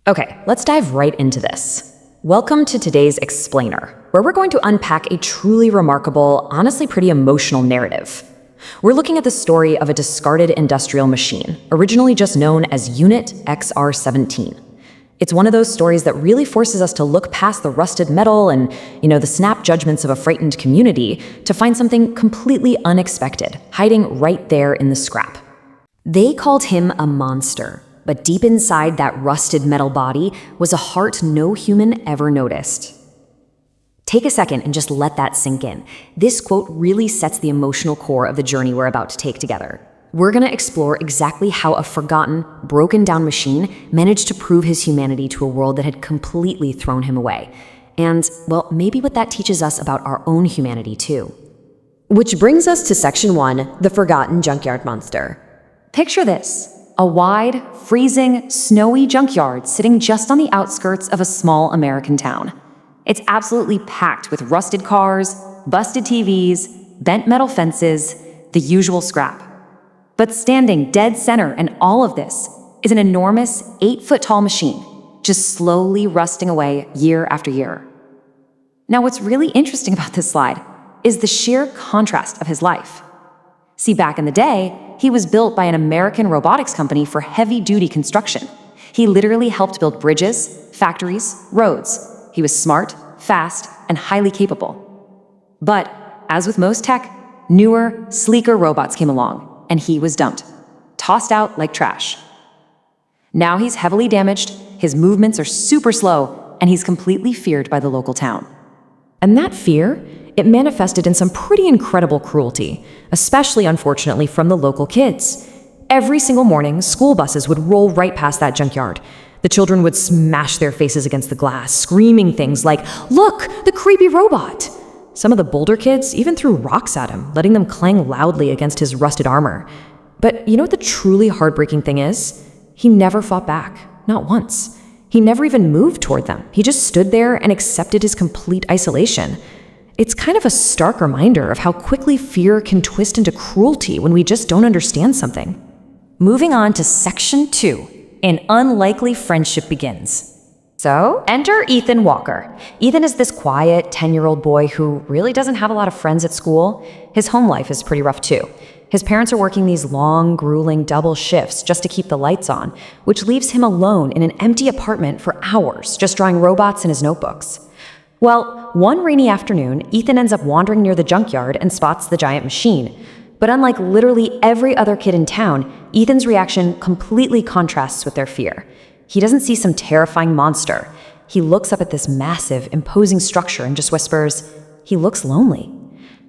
Okay, let's dive right into this. Welcome to today's Explainer, where we're going to unpack a truly remarkable, honestly pretty emotional narrative. We're looking at the story of a discarded industrial machine, originally just known as Unit XR17. It's one of those stories that really forces us to look past the rusted metal and, the snap judgments of a frightened community to find something completely unexpected, hiding right there in the scrap. They called him a monster, but deep inside that rusted metal body was a heart no human ever noticed. Take a second and just let that sink in. This quote really sets the emotional core of the journey we're about to take together. We're going to explore exactly how a forgotten, broken down machine managed to prove his humanity to a world that had completely thrown him away. And, well, maybe what that teaches us about our own humanity too. Which brings us to Section 1, the Forgotten Junkyard Monster. Picture this. A wide, freezing, snowy junkyard sitting just on the outskirts of a small American town. It's absolutely packed with rusted cars, busted TVs, bent metal fences, the usual scrap. But standing dead center in all of this is an enormous 8-foot-tall machine, just slowly rusting away year after year. Now, what's really interesting about this slide is the sheer contrast of his life. See, back in the day, he was built by an American robotics company for heavy-duty construction. He literally helped build bridges, factories, roads. He was smart, fast, and highly capable. But, as with most tech, newer, sleeker robots came along, and he was dumped, tossed out like trash. Now he's heavily damaged, his movements are super slow, and he's completely feared by the local town. And that fear, it manifested in some pretty incredible cruelty, especially, unfortunately, from the local kids. Every single morning, school buses would roll right past that junkyard. The children would smash their faces against the glass, screaming things like, "Look, the creepy robot!" Some of the bolder kids even threw rocks at him, letting them clang loudly against his rusted armor. But you know what the truly heartbreaking thing is? He never fought back, not once. He never even moved toward them. He just stood there and accepted his complete isolation. It's kind of a stark reminder of how quickly fear can twist into cruelty when we just don't understand something. Moving on to Section 2, an unlikely friendship begins. So, enter Ethan Walker. Ethan is this quiet, 10-year-old boy who really doesn't have a lot of friends at school. His home life is pretty rough too. His parents are working these long, grueling double shifts just to keep the lights on, which leaves him alone in an empty apartment for hours, just drawing robots in his notebooks. Well, one rainy afternoon, Ethan ends up wandering near the junkyard and spots the giant machine. But unlike literally every other kid in town, Ethan's reaction completely contrasts with their fear. He doesn't see some terrifying monster. He looks up at this massive, imposing structure and just whispers, he looks lonely.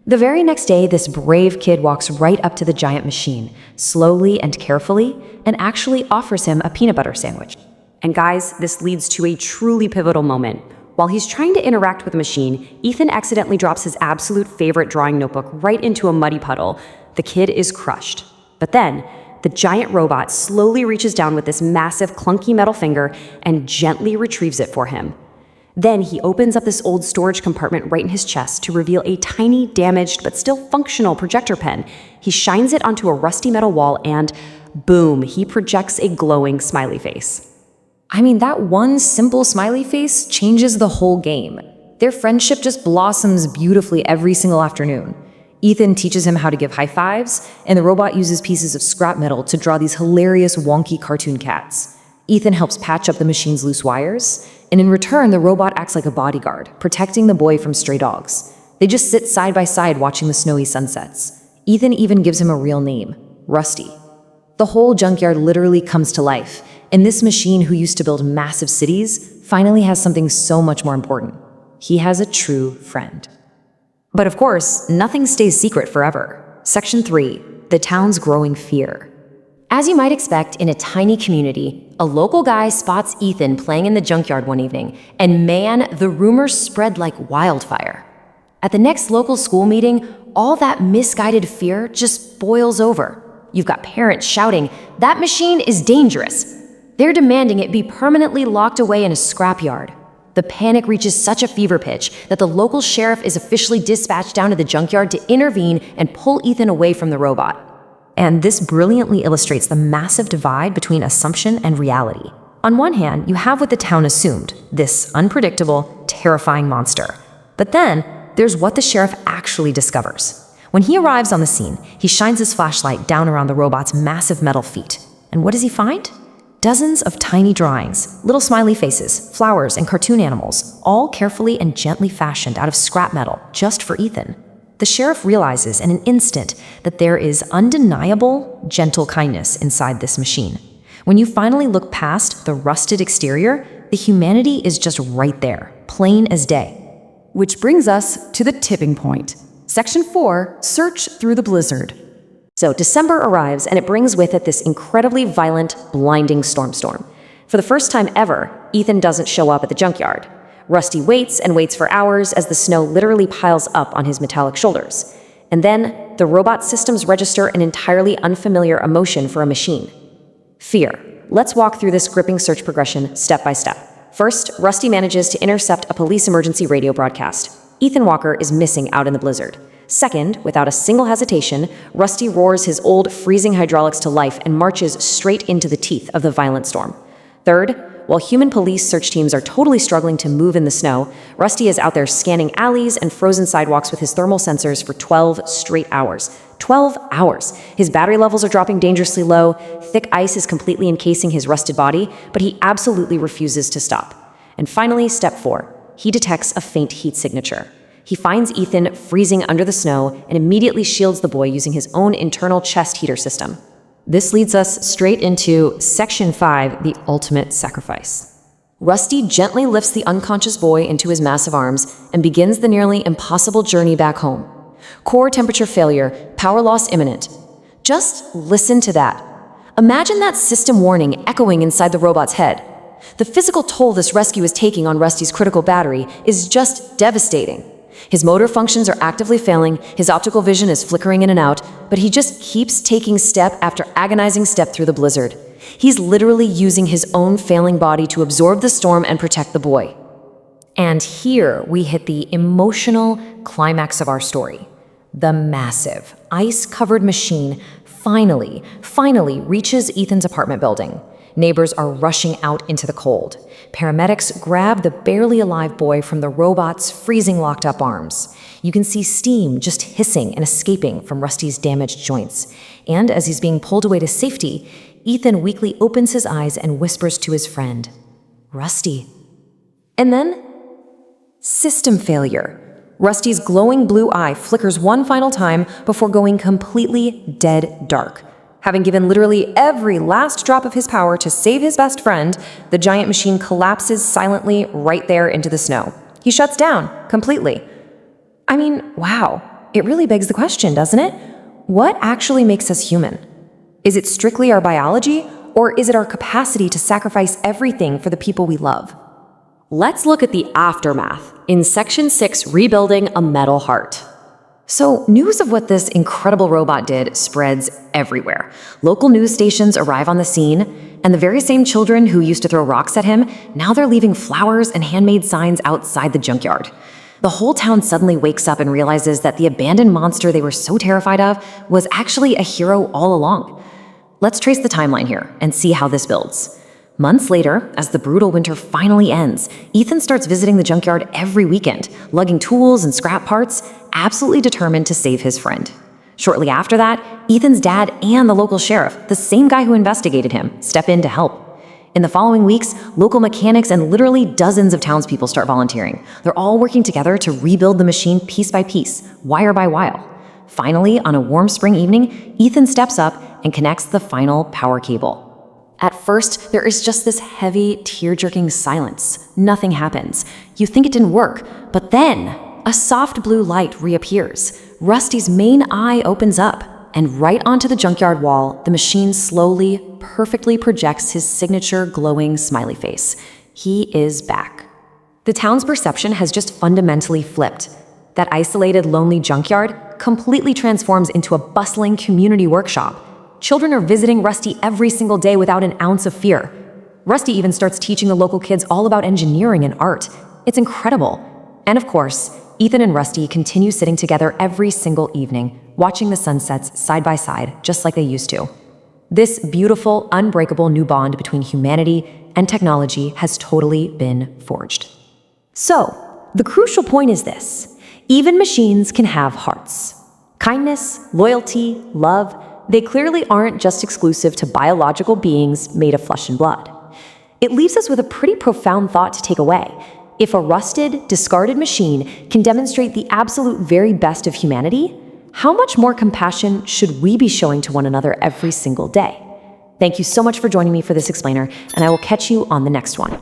The very next day, this brave kid walks right up to the giant machine, slowly and carefully, and actually offers him a peanut butter sandwich. And guys, this leads to a truly pivotal moment. While he's trying to interact with the machine, Ethan accidentally drops his absolute favorite drawing notebook right into a muddy puddle. The kid is crushed. But then, the giant robot slowly reaches down with this massive, clunky metal finger and gently retrieves it for him. Then he opens up this old storage compartment right in his chest to reveal a tiny, damaged, but still functional projector pen. He shines it onto a rusty metal wall and, boom, he projects a glowing smiley face. I mean, that one simple smiley face changes the whole game. Their friendship just blossoms beautifully every single afternoon. Ethan teaches him how to give high fives, and the robot uses pieces of scrap metal to draw these hilarious wonky cartoon cats. Ethan helps patch up the machine's loose wires, and in return, the robot acts like a bodyguard, protecting the boy from stray dogs. They just sit side by side watching the snowy sunsets. Ethan even gives him a real name, Rusty. The whole junkyard literally comes to life, and this machine who used to build massive cities finally has something so much more important. He has a true friend. But of course, nothing stays secret forever. Section 3, the town's growing fear. As you might expect in a tiny community, a local guy spots Ethan playing in the junkyard one evening, and man, the rumors spread like wildfire. At the next local school meeting, all that misguided fear just boils over. You've got parents shouting, "That machine is dangerous." They're demanding it be permanently locked away in a scrapyard. The panic reaches such a fever pitch that the local sheriff is officially dispatched down to the junkyard to intervene and pull Ethan away from the robot. And this brilliantly illustrates the massive divide between assumption and reality. On one hand, you have what the town assumed, this unpredictable, terrifying monster. But then, there's what the sheriff actually discovers. When he arrives on the scene, he shines his flashlight down around the robot's massive metal feet. And what does he find? Dozens of tiny drawings, little smiley faces, flowers, and cartoon animals, all carefully and gently fashioned out of scrap metal just for Ethan. The sheriff realizes in an instant that there is undeniable, gentle kindness inside this machine. When you finally look past the rusted exterior, the humanity is just right there, plain as day. Which brings us to the tipping point. Section 4, Search Through the Blizzard. So December arrives, and it brings with it this incredibly violent, blinding storm. For the first time ever, Ethan doesn't show up at the junkyard. Rusty waits and waits for hours as the snow literally piles up on his metallic shoulders. And then, the robot systems register an entirely unfamiliar emotion for a machine. Fear. Let's walk through this gripping search progression step by step. First, Rusty manages to intercept a police emergency radio broadcast. Ethan Walker is missing out in the blizzard. Second, without a single hesitation, Rusty roars his old freezing hydraulics to life and marches straight into the teeth of the violent storm. Third, while human police search teams are totally struggling to move in the snow, Rusty is out there scanning alleys and frozen sidewalks with his thermal sensors for 12 straight hours. 12 hours. His battery levels are dropping dangerously low, thick ice is completely encasing his rusted body, but he absolutely refuses to stop. And finally, step 4. He detects a faint heat signature. He finds Ethan freezing under the snow and immediately shields the boy using his own internal chest heater system. This leads us straight into Section 5, the ultimate sacrifice. Rusty gently lifts the unconscious boy into his massive arms and begins the nearly impossible journey back home. Core temperature failure, power loss imminent. Just listen to that. Imagine that system warning echoing inside the robot's head. The physical toll this rescue is taking on Rusty's critical battery is just devastating. His motor functions are actively failing, his optical vision is flickering in and out, but he just keeps taking step after agonizing step through the blizzard. He's literally using his own failing body to absorb the storm and protect the boy. And here we hit the emotional climax of our story. The massive, ice-covered machine finally reaches Ethan's apartment building. Neighbors are rushing out into the cold. Paramedics grab the barely alive boy from the robot's freezing locked-up arms. You can see steam just hissing and escaping from Rusty's damaged joints. And as he's being pulled away to safety, Ethan weakly opens his eyes and whispers to his friend, "Rusty." And then, system failure. Rusty's glowing blue eye flickers one final time before going completely dead dark. Having given literally every last drop of his power to save his best friend, the giant machine collapses silently right there into the snow. He shuts down completely. I mean, wow. It really begs the question, doesn't it? What actually makes us human? Is it strictly our biology, or is it our capacity to sacrifice everything for the people we love? Let's look at the aftermath in Section 6, Rebuilding a Metal Heart. So, news of what this incredible robot did spreads everywhere. Local news stations arrive on the scene, and the very same children who used to throw rocks at him, now they're leaving flowers and handmade signs outside the junkyard. The whole town suddenly wakes up and realizes that the abandoned monster they were so terrified of was actually a hero all along. Let's trace the timeline here and see how this builds. Months later, as the brutal winter finally ends, Ethan starts visiting the junkyard every weekend, lugging tools and scrap parts, absolutely determined to save his friend. Shortly after that, Ethan's dad and the local sheriff, the same guy who investigated him, step in to help. In the following weeks, local mechanics and literally dozens of townspeople start volunteering. They're all working together to rebuild the machine piece by piece, wire by wire. Finally, on a warm spring evening, Ethan steps up and connects the final power cable. At first, there is just this heavy, tear-jerking silence. Nothing happens. You think it didn't work, but then a soft blue light reappears. Rusty's main eye opens up, and right onto the junkyard wall, the machine slowly, perfectly projects his signature glowing smiley face. He is back. The town's perception has just fundamentally flipped. That isolated, lonely junkyard completely transforms into a bustling community workshop. Children are visiting Rusty every single day without an ounce of fear. Rusty even starts teaching the local kids all about engineering and art. It's incredible. And of course, Ethan and Rusty continue sitting together every single evening, watching the sunsets side by side, just like they used to. This beautiful, unbreakable new bond between humanity and technology has totally been forged. So, the crucial point is this. Even machines can have hearts. Kindness, loyalty, love, they clearly aren't just exclusive to biological beings made of flesh and blood. It leaves us with a pretty profound thought to take away. If a rusted, discarded machine can demonstrate the absolute very best of humanity, how much more compassion should we be showing to one another every single day? Thank you so much for joining me for this explainer, and I will catch you on the next one.